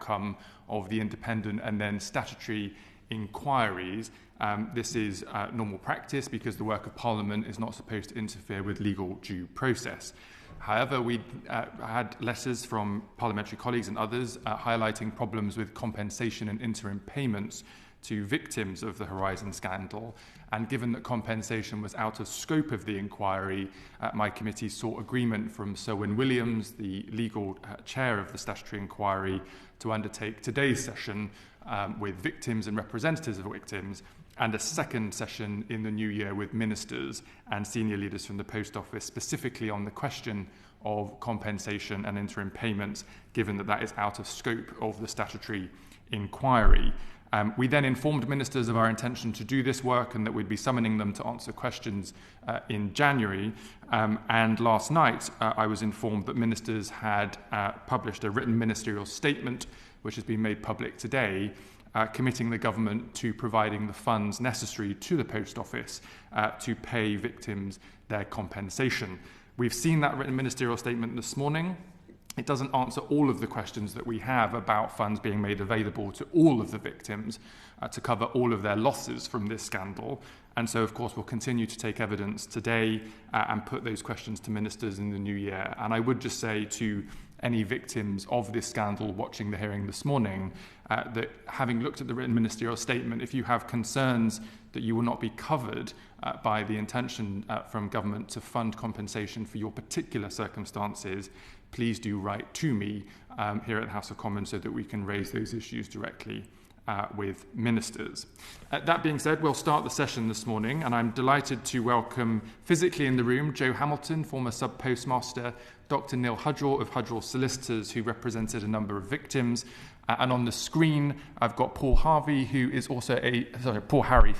outcome of the independent and then statutory inquiries. This is normal practice because the work of Parliament is not supposed to interfere with legal due process. However, we had letters from parliamentary colleagues and others highlighting problems with compensation and interim payments to victims of the Horizon scandal. And given that compensation was out of scope of the inquiry, my committee sought agreement from Sir Wyn Williams, the legal chair of the statutory inquiry, to undertake today's session with victims and representatives of victims, and a second session in the new year with ministers and senior leaders from the Post Office, specifically on the question of compensation and interim payments, given that that is out of scope of the statutory inquiry. We then informed ministers of our intention to do this work and that we'd be summoning them to answer questions in January. And last night, I was informed that ministers had published a written ministerial statement, which has been made public today, committing the government to providing the funds necessary to the Post Office to pay victims their compensation. We've seen that written ministerial statement this morning. It doesn't answer all of the questions that we have about funds being made available to all of the victims to cover all of their losses from this scandal. And so, of course, we'll continue to take evidence today and put those questions to ministers in the new year. And I would just say to any victims of this scandal watching the hearing this morning that having looked at the written ministerial statement, if you have concerns that you will not be covered by the intention from government to fund compensation for your particular circumstances, please do write to me here at the House of Commons so that we can raise those issues directly with ministers. That being said, we'll start the session this morning, and I'm delighted to welcome physically in the room Jo Hamilton, former sub-postmaster, Dr. Neil Hudgell of Hudgell Solicitors, who represented a number of victims. And on the screen, I've got Paul Harvey, who is also Paul Harry,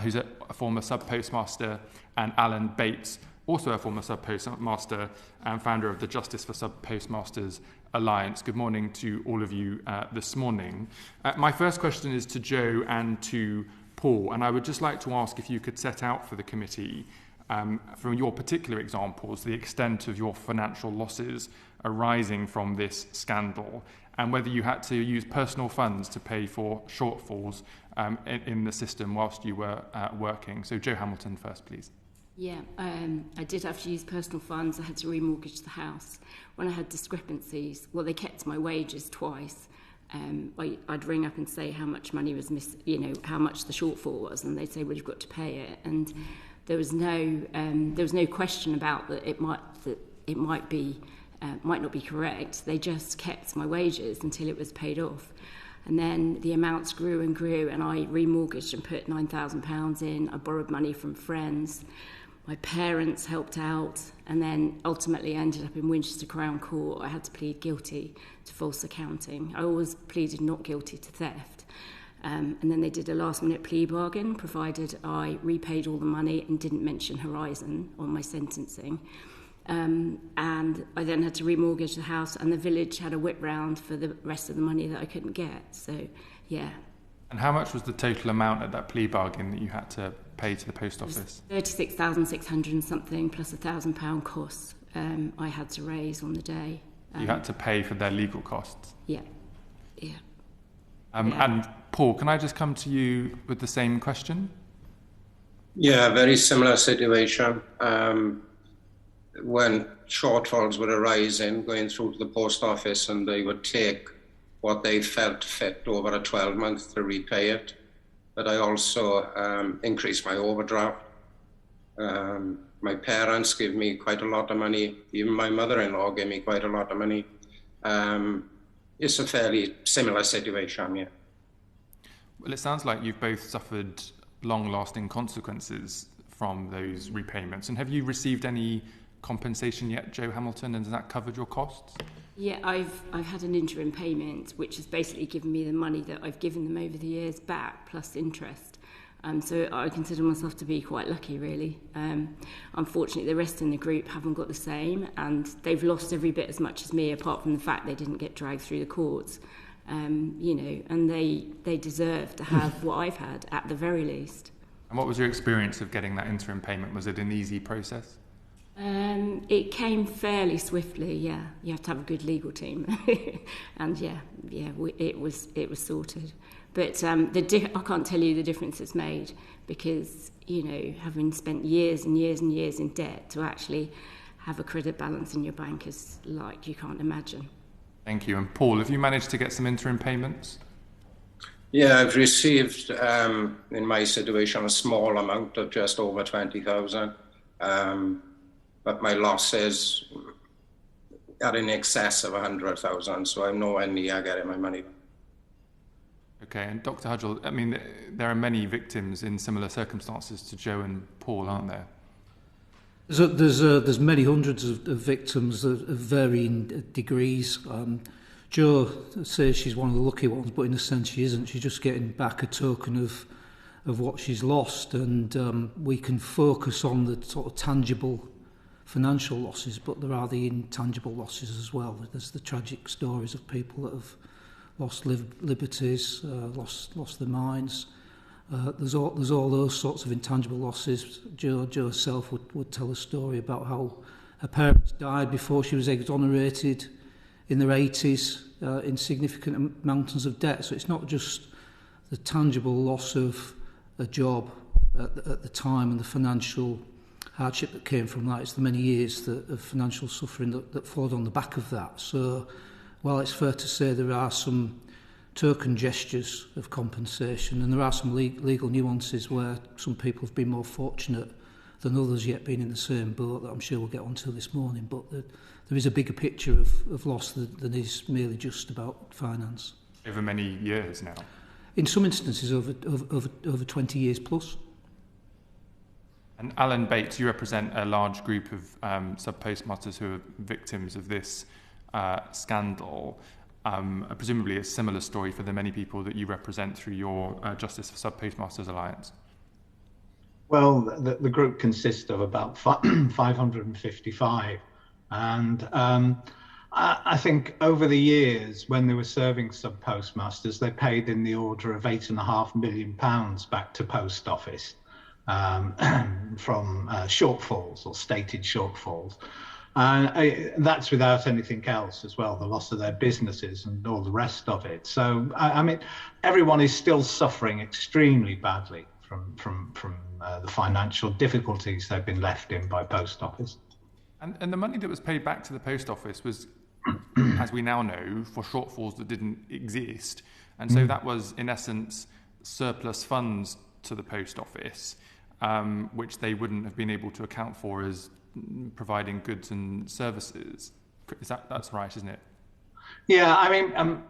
who's a former sub-postmaster, and Alan Bates, also a former sub-postmaster and founder of the Justice for Sub-Postmasters Alliance. Good morning to all of you this morning. My first question is to Jo and to Paul, and I would just like to ask if you could set out for the committee, from your particular examples, the extent of your financial losses arising from this scandal, and whether you had to use personal funds to pay for shortfalls in the system whilst you were working. So Jo Hamilton first, please. Yeah, I did have to use personal funds. I had to remortgage the house. When I had discrepancies, well, they kept my wages twice. I'd ring up and say how much money was how much the shortfall was, and they'd say, well, you've got to pay it. And there was no question about that it might not be correct. They just kept my wages until it was paid off. And then the amounts grew and grew, and I remortgaged and put £9,000 in. I borrowed money from friends. My parents helped out, and then ultimately I ended up in Winchester Crown Court. I had to plead guilty to false accounting. I always pleaded not guilty to theft. And then they did a last-minute plea bargain, provided I repaid all the money and didn't mention Horizon on my sentencing. And I then had to remortgage the house, and the village had a whip round for the rest of the money that I couldn't get. So, yeah. And how much was the total amount at that plea bargain that you had to pay to the Post Office? 36,600 and something, plus £1,000 costs I had to raise on the day. You had to pay for their legal costs? Yeah. And Paul, can I just come to you with the same question? Yeah, very similar situation. When shortfalls were arising, going through to the Post Office, and they would take what they felt fit over a 12-month to repay it. But I also increased my overdraft. My parents gave me quite a lot of money. Even my mother-in-law gave me quite a lot of money. It's a fairly similar situation, yeah. Well, it sounds like you've both suffered long-lasting consequences from those repayments. And have you received any compensation yet, Jo Hamilton, and has that covered your costs? Yeah, I've had an interim payment, which has basically given me the money that I've given them over the years back, plus interest. So I consider myself to be quite lucky, really. Unfortunately, the rest in the group haven't got the same, and they've lost every bit as much as me, apart from the fact they didn't get dragged through the courts. And they deserve to have what I've had, at the very least. And what was your experience of getting that interim payment? Was it an easy process? It came fairly swiftly. Yeah, you have to have a good legal team, and it was sorted. But I can't tell you the difference it's made, because having spent years and years and years in debt, to actually have a credit balance in your bank is like you can't imagine. Thank you. And Paul, have you managed to get some interim payments? Yeah, I've received, in my situation, a small amount of just over 20,000. But my losses are in excess of 100,000, so I'm nowhere near getting my money back. Okay, and Dr. Hudgell, I mean, there are many victims in similar circumstances to Joe and Paul, aren't there? There's many hundreds of victims of varying degrees. Jo says she's one of the lucky ones, but in a sense she isn't. She's just getting back a token of what she's lost, and we can focus on the sort of tangible financial losses, but there are the intangible losses as well. There's the tragic stories of people that have lost liberties, lost their minds. There's all those sorts of intangible losses. Jo herself would tell a story about how her parents died before she was exonerated in their 80s in significant mountains of debt. So it's not just the tangible loss of a job at the time and the financial hardship that came from that. It's the many years of financial suffering that followed on the back of that. So while it's fair to say there are some token gestures of compensation, and there are some legal nuances where some people have been more fortunate than others yet being in the same boat, that I'm sure we'll get onto this morning, but there is a bigger picture of loss than is merely just about finance. Over many years now? In some instances over 20 years plus. And Alan Bates, you represent a large group of sub-postmasters who are victims of this scandal. Presumably a similar story for the many people that you represent through your Justice for Sub-Postmasters Alliance. Well, the group consists of about 555. And I think over the years, when they were serving sub-postmasters, they paid in the order of £8.5 million back to Post Office from shortfalls or stated shortfalls. And that's without anything else as well, the loss of their businesses and all the rest of it. So, I mean, everyone is still suffering extremely badly from the financial difficulties they've been left in by Post Office. And the money that was paid back to the Post Office was, as we now know, for shortfalls that didn't exist. And so that was, in essence, surplus funds to the Post Office, which they wouldn't have been able to account for as providing goods and services. That's right, isn't it? Yeah, I mean,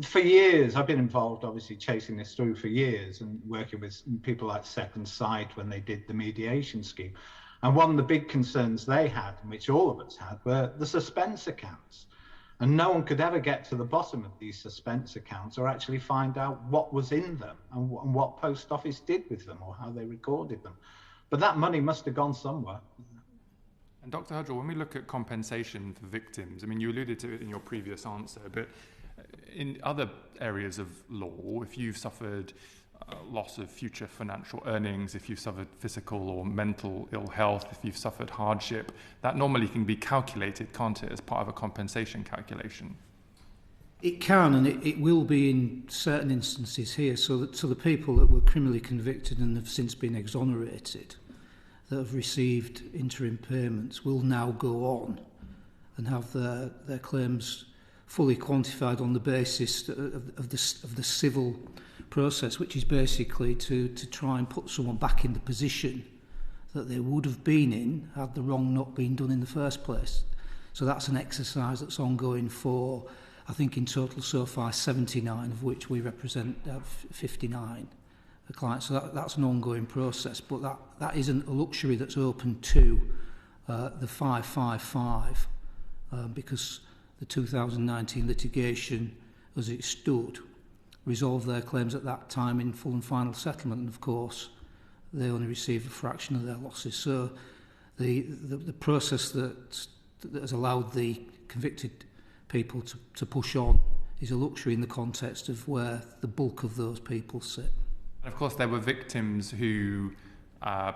for years, I've been involved, obviously, chasing this through for years and working with people like Second Sight when they did the mediation scheme. And one of the big concerns they had, and which all of us had, were the suspense accounts. And no one could ever get to the bottom of these suspense accounts or actually find out what was in them and what Post Office did with them or how they recorded them. But that money must have gone somewhere. And Dr. Hudgell, when we look at compensation for victims, I mean, you alluded to it in your previous answer, but in other areas of law, if you've suffered loss of future financial earnings, if you've suffered physical or mental ill health, if you've suffered hardship, that normally can be calculated, can't it, as part of a compensation calculation? It can, and it will be in certain instances here. So the people that were criminally convicted and have since been exonerated, that have received interim payments, will now go on and have their claims fully quantified on the basis of the civil process, which is basically to try and put someone back in the position that they would have been in had the wrong not been done in the first place. So that's an exercise that's ongoing for, I think in total so far 79, of which we represent 59 clients. So that's an ongoing process, but that isn't a luxury that's open to the 555 because the 2019 litigation, as it stood, resolved their claims at that time in full and final settlement, and of course they only received a fraction of their losses. So the process that has allowed the convicted people to push on is a luxury in the context of where the bulk of those people sit. And of course there were victims who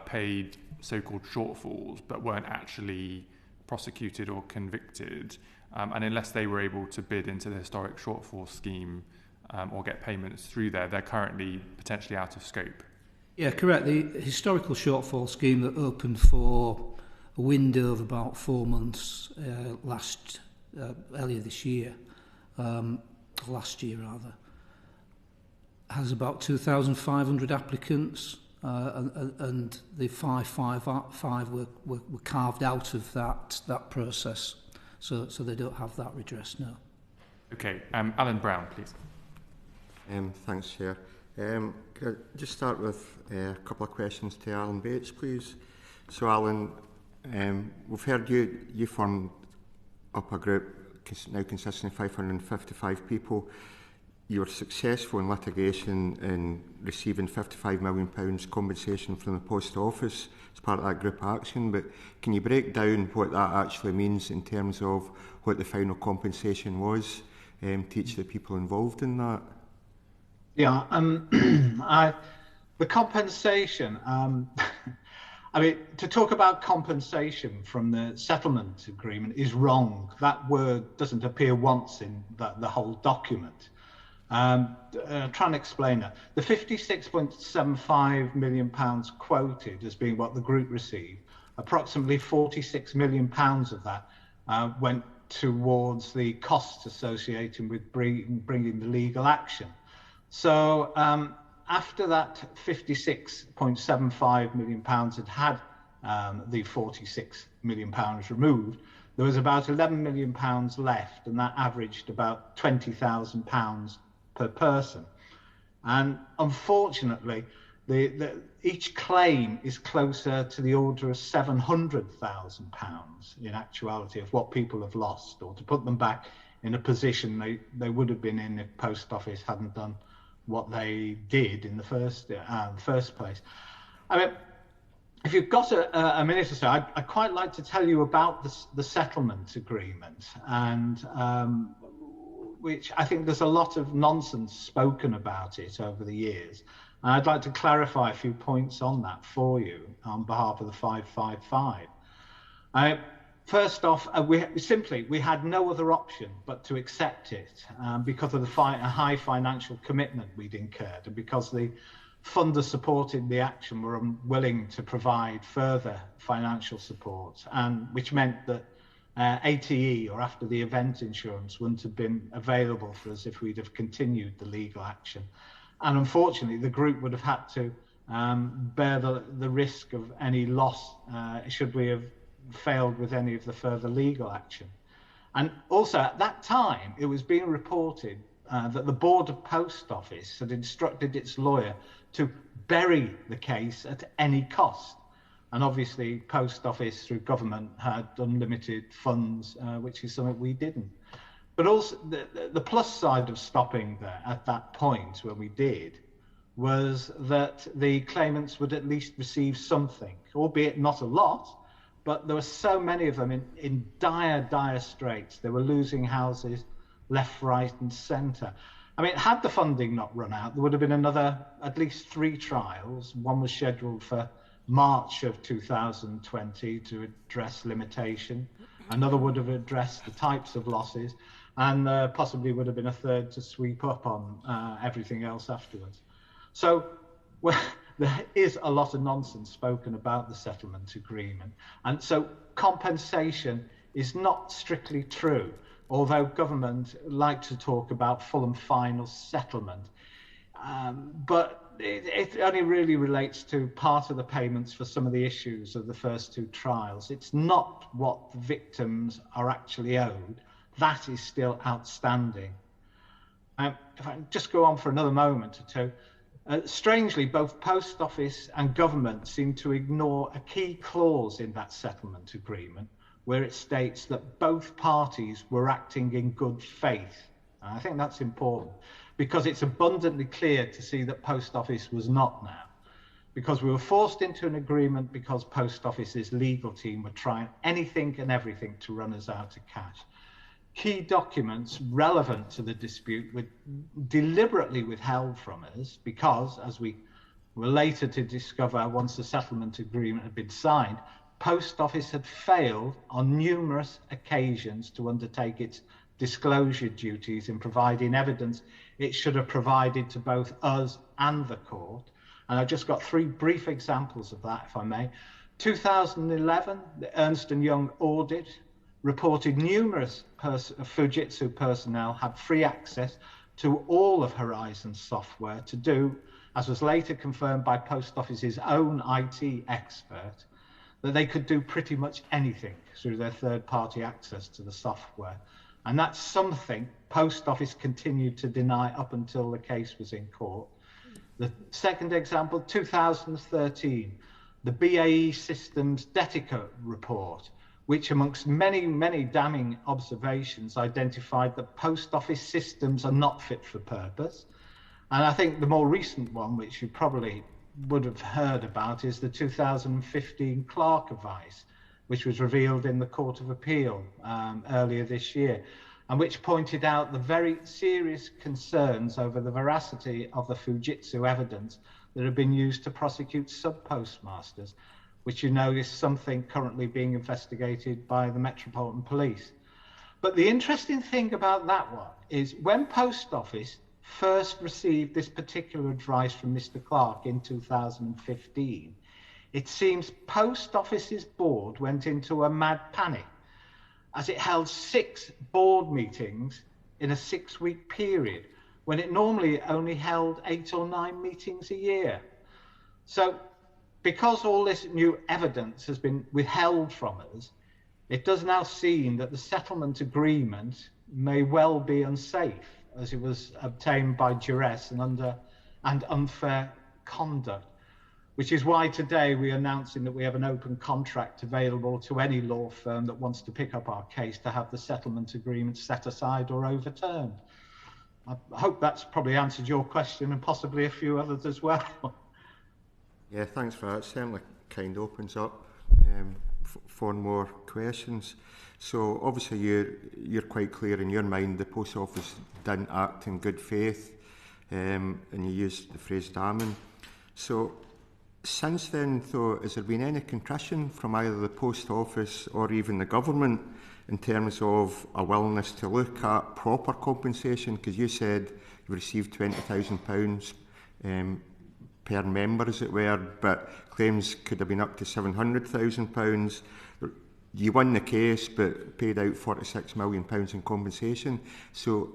paid so-called shortfalls but weren't actually prosecuted or convicted, and unless they were able to bid into the historic shortfall scheme or get payments through there, they're currently potentially out of scope. Yeah, correct. The historical shortfall scheme that opened for a window of about 4 months earlier this year, last year rather, has about 2,500 applicants, and the 555 were carved out of that process, so they don't have that redress now. Okay, Alan Brown, please. Thanks, Chair. Could I just start with a couple of questions to Alan Bates, please? So, Alan, we've heard you formed up a group now consisting of 555 people. You were successful in litigation in receiving £55 million compensation from the Post Office as part of that group action, but can you break down what that actually means in terms of what the final compensation was to each of the people involved in that? Yeah, the compensation, I mean, to talk about compensation from the settlement agreement is wrong. That word doesn't appear once in the whole document. Try and explain that. The £56.75 million quoted as being what the group received, approximately £46 million of that went towards the costs associated with bringing the legal action. So after that £56.75 million had the £46 million removed, there was about £11 million left, and that averaged about £20,000 per person. And unfortunately, each claim is closer to the order of £700,000 in actuality of what people have lost, or to put them back in a position they would have been in if Post Office hadn't done what they did in the first place. I mean, if you've got a minute or so, I'd quite like to tell you about the settlement agreement, and which I think there's a lot of nonsense spoken about it over the years. And I'd like to clarify a few points on that for you on behalf of the 555. First off, we had no other option but to accept it because of the high financial commitment we'd incurred, and because the funders supporting the action were unwilling to provide further financial support, and which meant that ATE, or after the event insurance, wouldn't have been available for us if we'd have continued the legal action. And unfortunately, the group would have had to bear the risk of any loss should we have failed with any of the further legal action. And also at that time, it was being reported that the Board of Post Office had instructed its lawyer to bury the case at any cost. And obviously, Post Office, through government, had unlimited funds, which is something we didn't. But also, the plus side of stopping there at that point, when we did, was that the claimants would at least receive something, albeit not a lot, but there were so many of them in dire straits. They were losing houses left, right, and centre. I mean, had the funding not run out, there would have been at least 3 trials. One was scheduled for March of 2020 to address limitation. Another would have addressed the types of losses, and possibly would have been a third to sweep up on everything else afterwards. So there is a lot of nonsense spoken about the settlement agreement. And so compensation is not strictly true, although government like to talk about full and final settlement. But it only really relates to part of the payments for some of the issues of the first 2 trials. It's not what the victims are actually owed. That is still outstanding. If I just go on for another moment or two, strangely, both Post Office and government seem to ignore a key clause in that settlement agreement, where it states that both parties were acting in good faith. And I think that's important, because it's abundantly clear to see that Post Office was not now, because we were forced into an agreement because Post Office's legal team were trying anything and everything to run us out of cash. Key documents relevant to the dispute were deliberately withheld from us because, as we were later to discover, once the settlement agreement had been signed, Post Office had failed on numerous occasions to undertake its disclosure duties in providing evidence it should have provided to both us and the court. And I've just got 3 brief examples of that, if I may. 2011, the Ernst & Young audit reported numerous Fujitsu personnel had free access to all of Horizon's software to do, as was later confirmed by Post Office's own IT expert, that they could do pretty much anything through their third-party access to the software. And that's something Post Office continued to deny up until the case was in court. The second example, 2013, the BAE Systems Detica report, which amongst many, many damning observations identified that Post Office systems are not fit for purpose. And I think the more recent one, which you probably would have heard about, is the 2015 Clark advice, which was revealed in the Court of Appeal earlier this year, and which pointed out the very serious concerns over the veracity of the Fujitsu evidence that had been used to prosecute sub-postmasters, which you know is something currently being investigated by the Metropolitan Police. But the interesting thing about that one is when Post Office first received this particular advice from Mr. Clark in 2015, it seems Post Office's board went into a mad panic as it held 6 board meetings in a 6-week period, when it normally only held 8 or 9 meetings a year. So because all this new evidence has been withheld from us, it does now seem that the settlement agreement may well be unsafe, as it was obtained by duress and unfair conduct, which is why today we're announcing that we have an open contract available to any law firm that wants to pick up our case to have the settlement agreement set aside or overturned. I hope that's probably answered your question and possibly a few others as well. Yeah, thanks for that. It certainly kind of opens up for more questions. So obviously you're quite clear in your mind the Post Office didn't act in good faith, and you used the phrase damning. So since then, though, has there been any contrition from either the Post Office or even the government in terms of a willingness to look at proper compensation? Because you said you received £20,000 per member, as it were, but claims could have been up to £700,000. You won the case, but paid out £46 million in compensation. So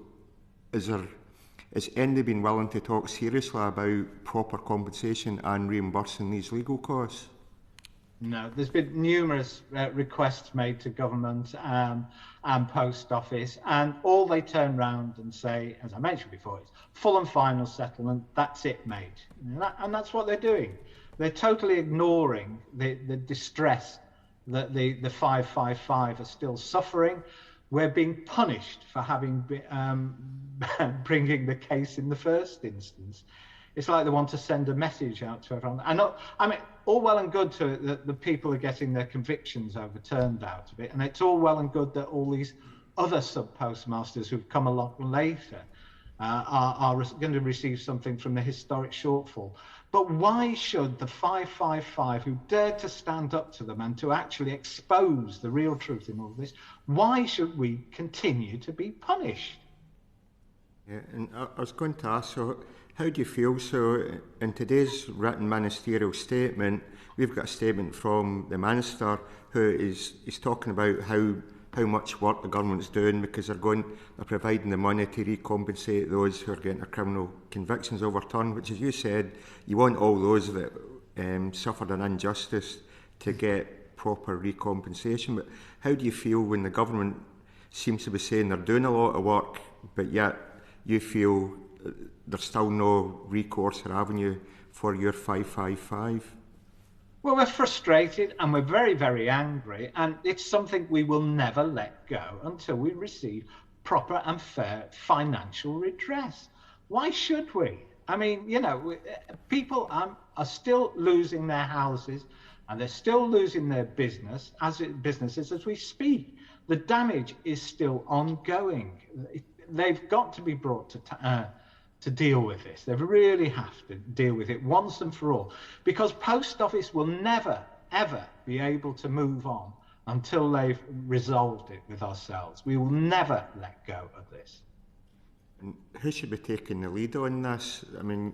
has anybody been willing to talk seriously about proper compensation and reimbursing these legal costs? No, there's been numerous requests made to government and Post Office, and all they turn around and say, as I mentioned before, is full and final settlement, that's it, mate. And that's what they're doing. They're totally ignoring the distress that the 555 are still suffering. We're being punished for having bringing the case in the first instance. It's like they want to send a message out to everyone. I mean, all well and good to the people are getting their convictions overturned out of it, and it's all well and good that all these other sub-postmasters who've come along later are going to receive something from the historic shortfall. But why should the 555, who dared to stand up to them and to actually expose the real truth in all this, why should we continue to be punished? Yeah, and I was going to ask, so how do you feel? So in today's written ministerial statement, we've got a statement from the Minister who is talking about how much work the government's doing because they're providing the money to recompensate those who are getting their criminal convictions overturned, which, as you said, you want all those that suffered an injustice to get proper recompensation. But how do you feel when the government seems to be saying they're doing a lot of work, but yet you feel there's still no recourse or avenue for your 555? Well, we're frustrated and we're very, very angry, and it's something we will never let go until we receive proper and fair financial redress. Why should we? I mean, you know, people are still losing their houses and they're still losing their businesses as we speak. The damage is still ongoing. They've got to be brought to deal with this. They really have to deal with it once and for all, because Post Office will never, ever be able to move on until they've resolved it with ourselves. We will never let go of this. And who should be taking the lead on this? I mean,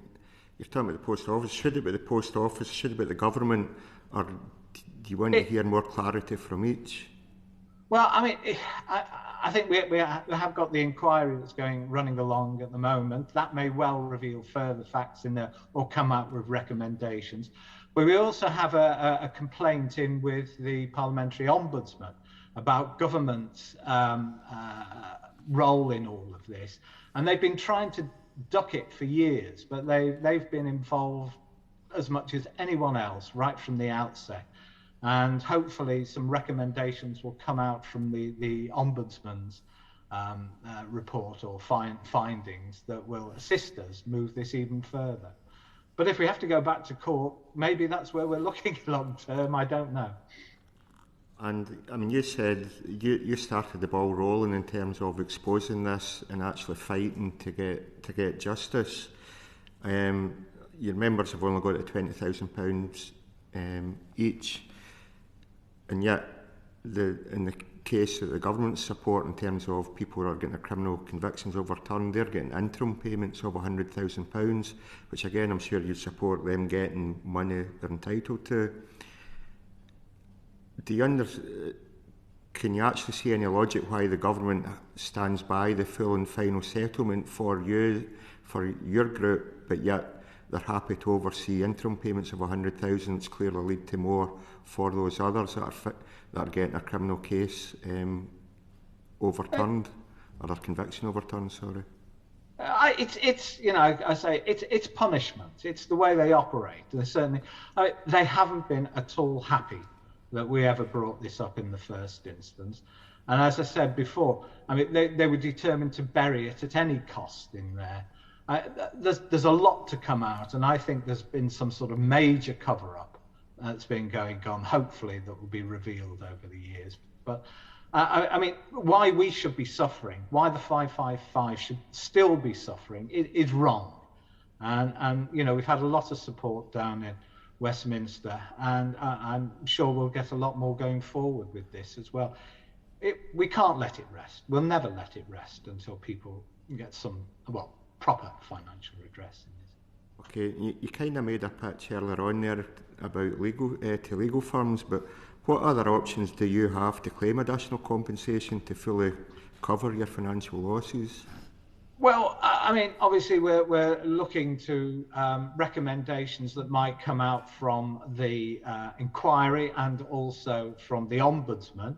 you're talking about the Post Office. Should it be the Post Office? Should it be the government? Or do you want to hear more clarity from each? Well, I mean, I think we have got the inquiry that's running along at the moment. That may well reveal further facts in there or come out with recommendations. But we also have a complaint in with the Parliamentary Ombudsman about government's role in all of this. And they've been trying to duck it for years, but they've been involved as much as anyone else right from the outset. And hopefully some recommendations will come out from the Ombudsman's report or findings that will assist us move this even further. But if we have to go back to court, maybe that's where we're looking long term, I don't know. And I mean, you said you started the ball rolling in terms of exposing this and actually fighting to get justice. Your members have only got it at £20,000 each, and yet in the case that the government's support in terms of people who are getting their criminal convictions overturned, they're getting interim payments of £100,000, which again I'm sure you support them getting money they're entitled to. Can you actually see any logic why the government stands by the full and final settlement for your group, but yet they're happy to oversee interim payments of £100,000, which clearly lead to more for those others that are getting a criminal case overturned, or their conviction overturned? Sorry. It's punishment. It's the way they operate. They haven't been at all happy that we ever brought this up in the first instance. And as I said before, I mean, they were determined to bury it at any cost in there. There's a lot to come out, and I think there's been some sort of major cover-up that's been going on, hopefully that will be revealed over the years. But I mean, why we should be suffering, why the 555 should still be suffering is wrong. And you know, we've had a lot of support down in Westminster, and I'm sure we'll get a lot more going forward with this as well. We can't let it rest. We'll never let it rest until people get some, proper financial redress in this. Okay, you kind of made a pitch earlier on there about legal firms, but what other options do you have to claim additional compensation to fully cover your financial losses? Well, I mean, obviously we're looking to recommendations that might come out from the inquiry and also from the Ombudsman.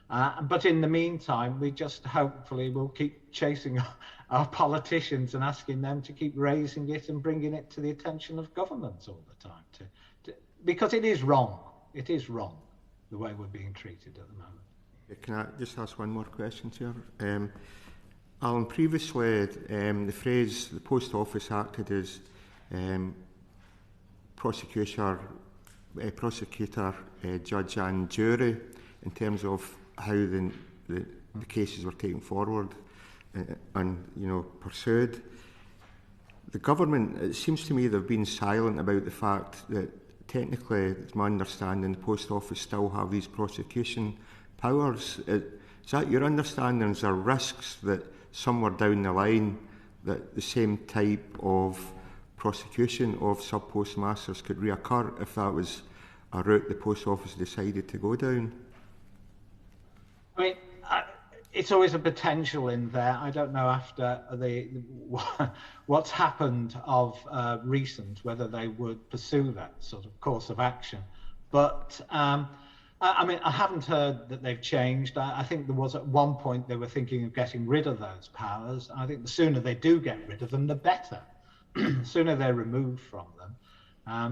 But in the meantime, we just hopefully will keep chasing our politicians and asking them to keep raising it and bringing it to the attention of governments all the time. Because it is wrong. It is wrong, the way we're being treated at the moment. Can I just ask one more question, Chair? Alan, previously the phrase the Post Office acted as prosecutor, judge and jury in terms of how the cases were taken forward and pursued. The government, it seems to me, they've been silent about the fact that technically, it's my understanding, the Post Office still have these prosecution powers. Is that your understanding? Is there risks that somewhere down the line that the same type of prosecution of sub-postmasters could reoccur if that was a route the Post Office decided to go down? I mean, it's always a potential in there. I don't know after what's happened of recent, whether they would pursue that sort of course of action. But I mean, I haven't heard that they've changed. I think there was at one point they were thinking of getting rid of those powers. I think the sooner they do get rid of them, the better. The sooner they're removed from them.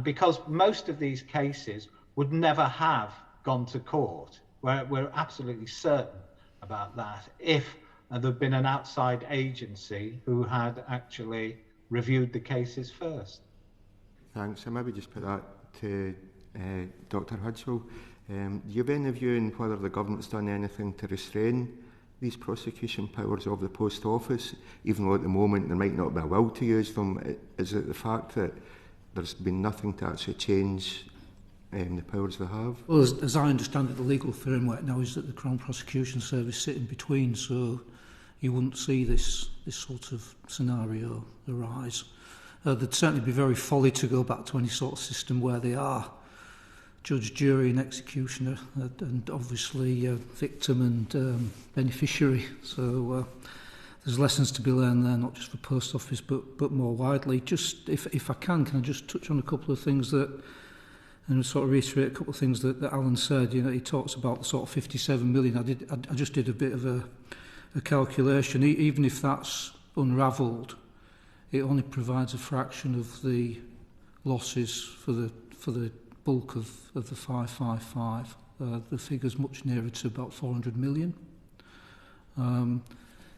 Because most of these cases would never have gone to court. We're absolutely certain about that if there'd been an outside agency who had actually reviewed the cases first. Thanks. I maybe just put that to Dr. Hudgell. Do you have any view on whether the government's done anything to restrain these prosecution powers of the Post Office, even though at the moment there might not be a will to use them? Is it the fact that there's been nothing to actually change the powers they have? Well, as I understand it, the legal framework now is that the Crown Prosecution Service sit in between, so you wouldn't see this sort of scenario arise. There'd certainly be very folly to go back to any sort of system where they are judge, jury and executioner, and obviously victim and beneficiary. So there's lessons to be learned there, not just for Post Office, but more widely. Just, if I can I just touch on a couple of things that, and sort of reiterate a couple of things that Alan said. You know, he talks about the sort of 57 million. I just did a bit of a calculation. Even if that's unravelled, it only provides a fraction of the losses for the bulk of the 555. The figure's much nearer to about 400 million. You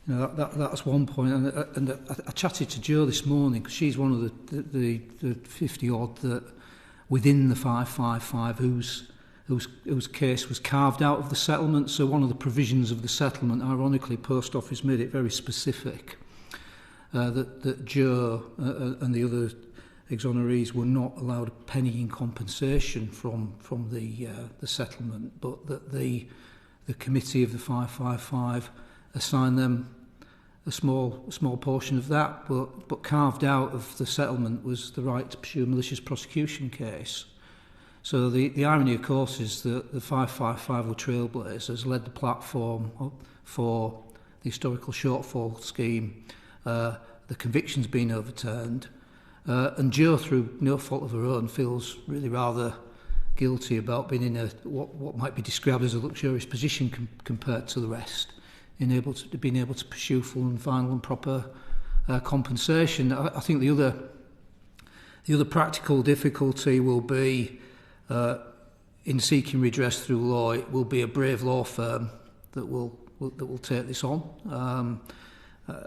know, that's one point. And I chatted to Jo this morning, because she's one of the 50 odd that within the 555 whose case was carved out of the settlement. So one of the provisions of the settlement, ironically, Post Office made it very specific that Jo and the other exonerees were not allowed a penny in compensation from the settlement, but that the committee of the 555 assigned them a small portion of that, but carved out of the settlement was the right to pursue a malicious prosecution case. So the irony, of course, is that the 555 were trailblazers, led the platform for the historical shortfall scheme. The conviction's been overturned. And Jo, through no fault of her own, feels really rather guilty about being in what might be described as a luxurious position compared to the rest, being able to pursue full and final and proper compensation. I think the other practical difficulty will be in seeking redress through law. It will be a brave law firm that will take this on.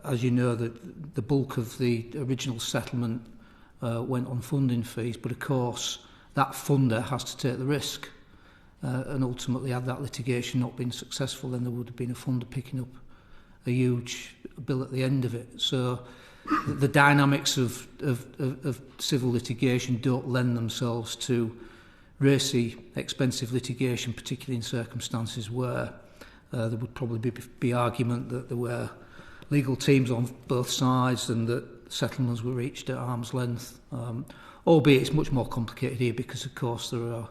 As you know, the bulk of the original settlement went on funding fees, but of course that funder has to take the risk, and ultimately, had that litigation not been successful, then there would have been a funder picking up a huge bill at the end of it. So the dynamics of civil litigation don't lend themselves to racy, expensive litigation, particularly in circumstances where there would probably be argument that there were legal teams on both sides and that settlements were reached at arm's length. Albeit it's much more complicated here because, of course, there are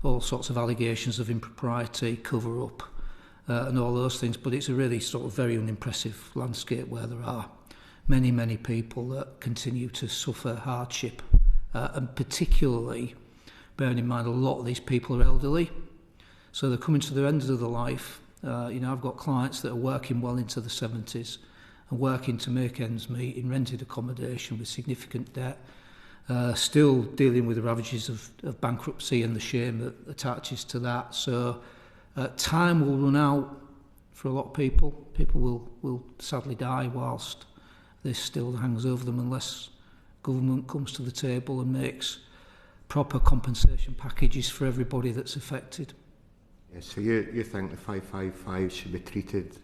all sorts of allegations of impropriety, cover-up, and all those things. But it's a really sort of very unimpressive landscape where there are many, many people that continue to suffer hardship, and particularly, bearing in mind a lot of these people are elderly, so they're coming to their end of their life. You know, I've got clients that are working well into the 70s and working to make ends meet in rented accommodation with significant debt, still dealing with the ravages of bankruptcy and the shame that attaches to that. So time will run out for a lot of people. People will sadly die whilst this still hangs over them unless government comes to the table and makes proper compensation packages for everybody that's affected. Yeah, so you think the 555 should be treated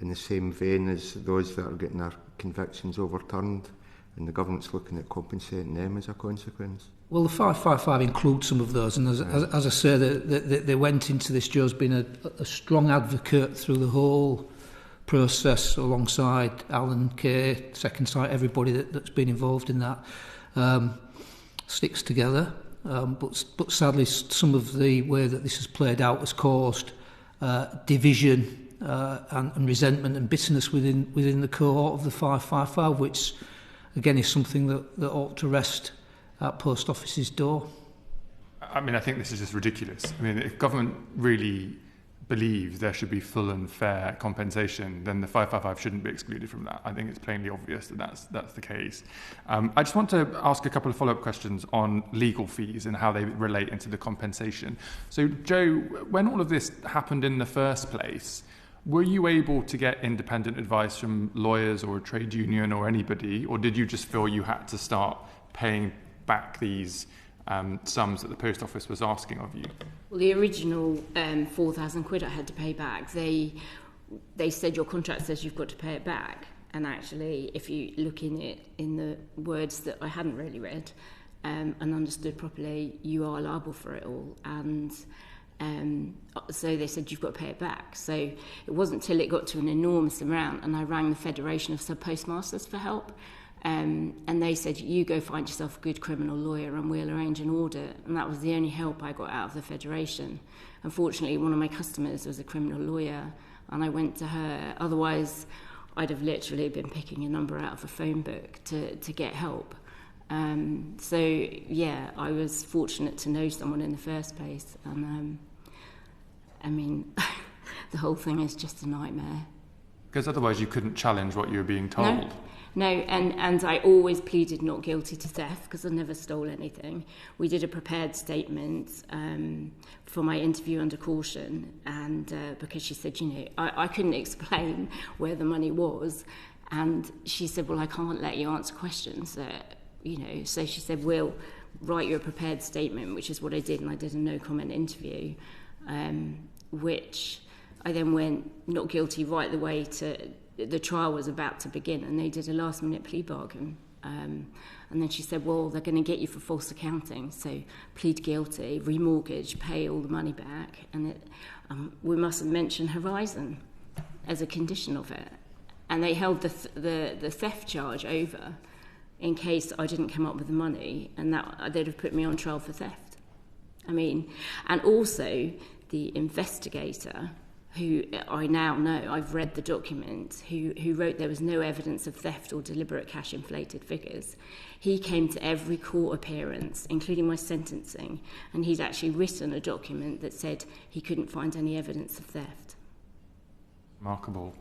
in the same vein as those that are getting their convictions overturned, and the government's looking at compensating them as a consequence? Well, the 555 includes some of those, and as I say, they went into this. Jo's been a strong advocate through the whole process, alongside Alan, Kay, Second Sight, everybody that's been involved in that, sticks together. But sadly, some of the way that this has played out has caused division and resentment and bitterness within the cohort of the 555, which again is something that ought to rest at Post Office's door. I mean, I think this is just ridiculous. I mean, if government really believes there should be full and fair compensation, then the 555 shouldn't be excluded from that. I think it's plainly obvious that that's the case. I just want to ask a couple of follow-up questions on legal fees and how they relate into the compensation. So, Jo, when all of this happened in the first place, were you able to get independent advice from lawyers or a trade union or anybody, or did you just feel you had to start paying back these sums that the Post Office was asking of you? Well, the original £4,000 I had to pay back, they they said your contract says you've got to pay it back. And actually, if you look in it in the words that I hadn't really read and understood properly, you are liable for it all. And so they said you've got to pay it back. So it wasn't till it got to an enormous amount, and I rang the Federation of Sub-Postmasters for help. And they said, you go find yourself a good criminal lawyer and we'll arrange an audit. And that was the only help I got out of the Federation. Unfortunately, one of my customers was a criminal lawyer, and I went to her. Otherwise, I'd have literally been picking a number out of a phone book to get help. So, yeah, I was fortunate to know someone in the first place. And, I mean, the whole thing is just a nightmare. Because otherwise you couldn't challenge what you were being told. No, and I always pleaded not guilty to theft because I never stole anything. We did a prepared statement for my interview under caution, and because she said, I couldn't explain where the money was, and she said, well, I can't let you answer questions, so she said, we'll write you a prepared statement, which is what I did, and I did a no-comment interview, which I then went not guilty right the way to... The trial was about to begin, and they did a last-minute plea bargain. And then she said, well, they're going to get you for false accounting, so plead guilty, remortgage, pay all the money back. And we mustn't mention Horizon as a condition of it. And they held the theft charge over in case I didn't come up with the money, and that they'd have put me on trial for theft. I mean, and also the investigator, who I now know, I've read the document, who wrote there was no evidence of theft or deliberate cash inflated figures. He came to every court appearance, including my sentencing, and he's actually written a document that said he couldn't find any evidence of theft. Remarkable.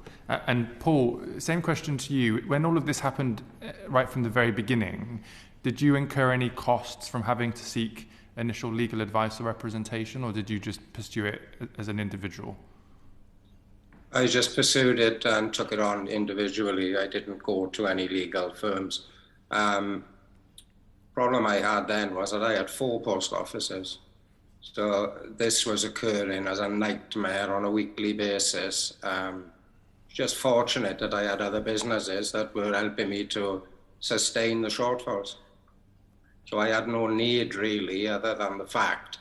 And Paul, same question to you. When all of this happened right from the very beginning, did you incur any costs from having to seek initial legal advice or representation, or did you just pursue it as an individual? I just pursued it and took it on individually. I didn't go to any legal firms. Problem I had then was that I had 4 post offices. So this was occurring as a nightmare on a weekly basis. Just fortunate that I had other businesses that were helping me to sustain the shortfalls. So I had no need really, other than the fact,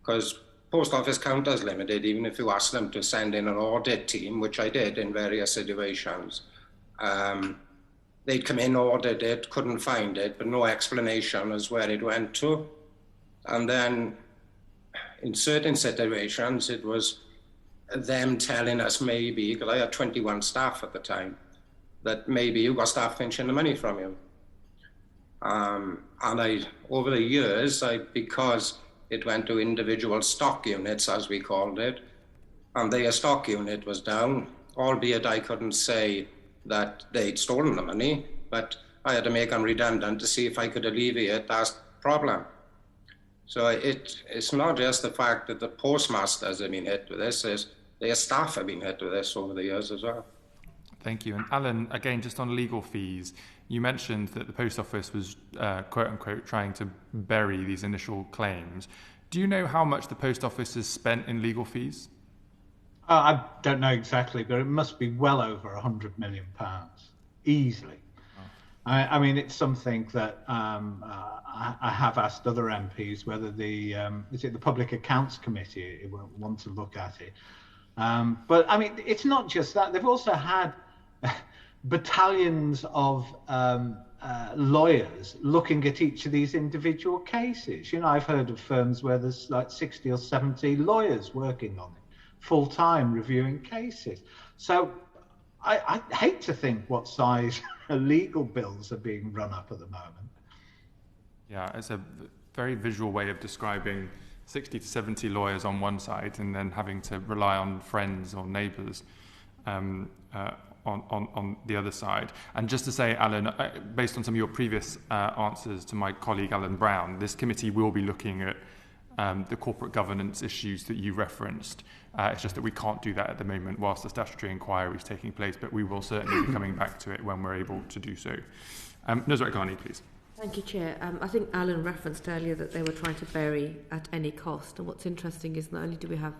because Post Office counters limited, even if you ask them to send in an audit team, which I did in various situations. They'd come in, audit it, couldn't find it, but no explanation as where it went to. And then in certain situations, it was them telling us maybe, because I had 21 staff at the time, that maybe you got staff pinching the money from you. And over the years, because it went to individual stock units, as we called it, and their stock unit was down, albeit I couldn't say that they'd stolen the money, but I had to make them redundant to see if I could alleviate that problem. So it's not just the fact that the postmasters have been hit with this, it's their staff have been hit with this over the years as well. Thank you. And Alan, again, just on legal fees, you mentioned that the Post Office was, quote unquote, trying to bury these initial claims. Do you know how much the Post Office has spent in legal fees? I don't know exactly, but it must be well over £100 million, easily. Oh. I mean, it's something that I have asked other MPs whether is it the Public Accounts Committee will want to look at it. But I mean, it's not just that. They've also had battalions of lawyers looking at each of these individual cases. I've heard of firms where there's like 60 or 70 lawyers working on it, full-time reviewing cases. So I hate to think what size legal bills are being run up at the moment. Yeah, it's a very visual way of describing 60 to 70 lawyers on one side and then having to rely on friends or neighbours on the other side. And just to say, Alan, based on some of your previous answers to my colleague Alan Brown, this committee will be looking at the corporate governance issues that you referenced. It's just that we can't do that at the moment whilst the statutory inquiry is taking place, but we will certainly be coming back to it when we're able to do so. Nusrat Ghani, please. Thank you, Chair. I think Alan referenced earlier that they were trying to bury at any cost. And what's interesting is not only do we have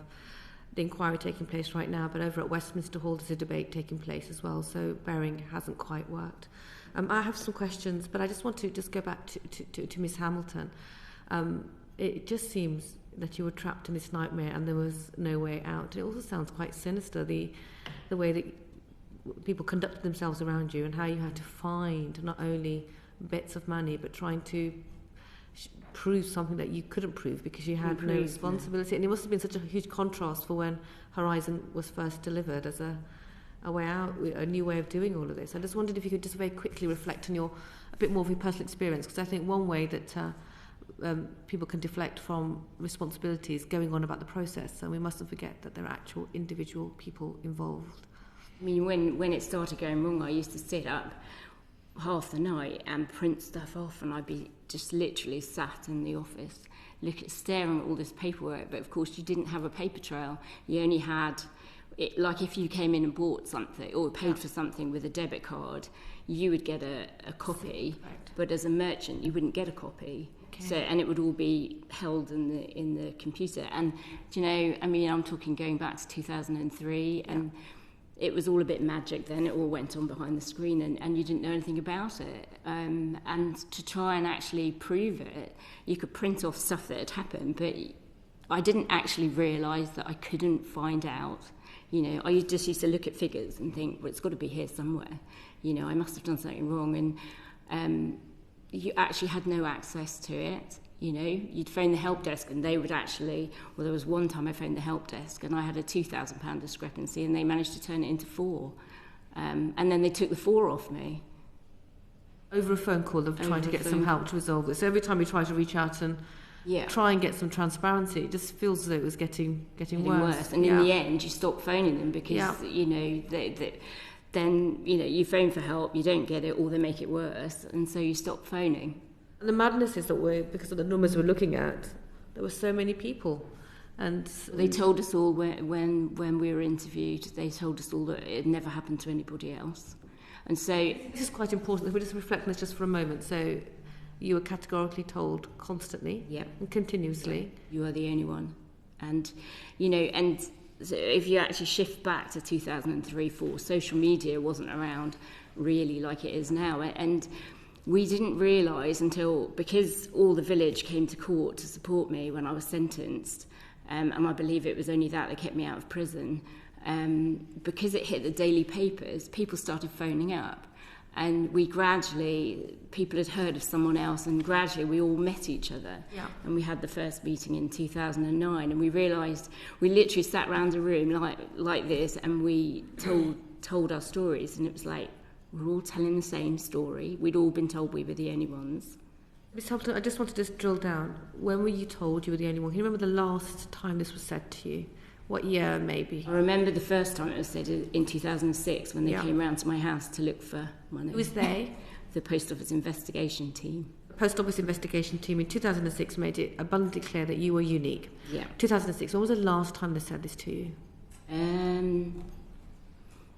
the inquiry taking place right now, but over at Westminster Hall there's a debate taking place as well, so bearing hasn't quite worked. I have some questions, but I just want to go back to Miss Hamilton. It just seems that you were trapped in this nightmare and there was no way out. It also sounds quite sinister, the way that people conducted themselves around you and how you had to find not only bits of money but trying to prove something that you couldn't prove because you had no responsibility. And it must have been such a huge contrast for when Horizon was first delivered as a way out, a new way of doing all of this. I just wondered if you could just very quickly reflect on a bit more of your personal experience, because I think one way that people can deflect from responsibilities going on about the process, and we mustn't forget that there are actual individual people involved. I mean, when it started going wrong, I used to sit up half the night and print stuff off, and I'd be just literally sat in the office staring at all this paperwork. But of course you didn't have a paper trail. You only had it, like if you came in and bought something or paid for something with a debit card, you would get a copy, but as a merchant you wouldn't get a copy. So, and it would all be held in the computer. And do you know, I mean, I'm talking going back to 2003, and it was all a bit magic then. It all went on behind the screen, and you didn't know anything about it. And to try and actually prove it, you could print off stuff that had happened, but I didn't actually realise that I couldn't find out. You know, I just used to look at figures and think, well, it's got to be here somewhere. You know, I must have done something wrong. And you actually had no access to it. You know, you'd phone the help desk and they would actually, well, there was one time I phoned the help desk and I had a £2,000 discrepancy and they managed to turn it into 4. And then they took the 4 off me. Over a phone call of trying to get some help to resolve this. So every time you try to reach out and try and get some transparency, it just feels as though it was getting worse. And in the end, you stop phoning them because, you know, then, you know, you phone for help, you don't get it, or they make it worse, and so you stop phoning. And the madness is that because of the numbers we're looking at, there were so many people. And they told us all when we were interviewed, they told us all that it had never happened to anybody else. And so this is quite important if we just reflect on this just for a moment. So you were categorically told constantly and continuously, you are the only one. And, you know, and so if you actually shift back to 2003-04, social media wasn't around really like it is now. And we didn't realise until, because all the village came to court to support me when I was sentenced, and I believe it was only that kept me out of prison, because it hit the daily papers, people started phoning up. And people had heard of someone else, and gradually we all met each other. Yeah. And we had the first meeting in 2009, and we realised, we literally sat around a room like this, and we told our stories, and it was like, we're all telling the same story. We'd all been told we were the only ones. Ms. Hamilton, I just wanted to drill down. When were you told you were the only one? Can you remember the last time this was said to you? What year, maybe? I remember the first time it was said in 2006 when they came round to my house to look for money. Who was they? The Post Office investigation team. The Post Office investigation team in 2006 made it abundantly clear that you were unique. Yeah. 2006, when was the last time they said this to you?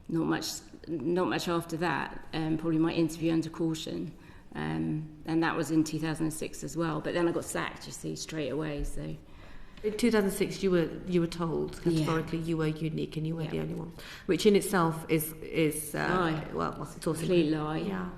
Not much after that. Probably my interview under caution. And that was in 2006 as well. But then I got sacked, you see, straight away, so... In 2006, you were told categorically you were unique and you were the only one, which in itself is lie. Well, it's also complete lie. Yeah,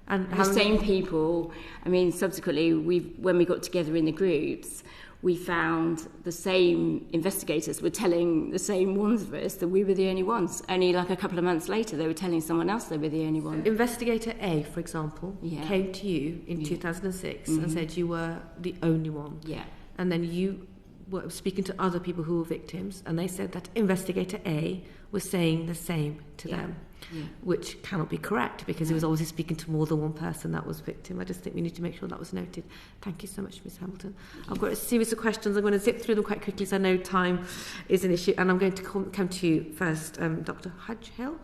and the same people. I mean, subsequently, when we got together in the groups, we found the same investigators were telling the same ones of us that we were the only ones. Only like a couple of months later, they were telling someone else they were the only one. Investigator A, for example, came to you in 2006 and said you were the only one. Yeah, and then you were speaking to other people who were victims, and they said that Investigator A was saying the same to them, which cannot be correct because he was obviously speaking to more than one person that was victim. I just think we need to make sure that was noted. Thank you so much, Ms. Hamilton. I've got a series of questions. I'm going to zip through them quite quickly, so I know time is an issue, and I'm going to come to you first, Dr. Hudghill.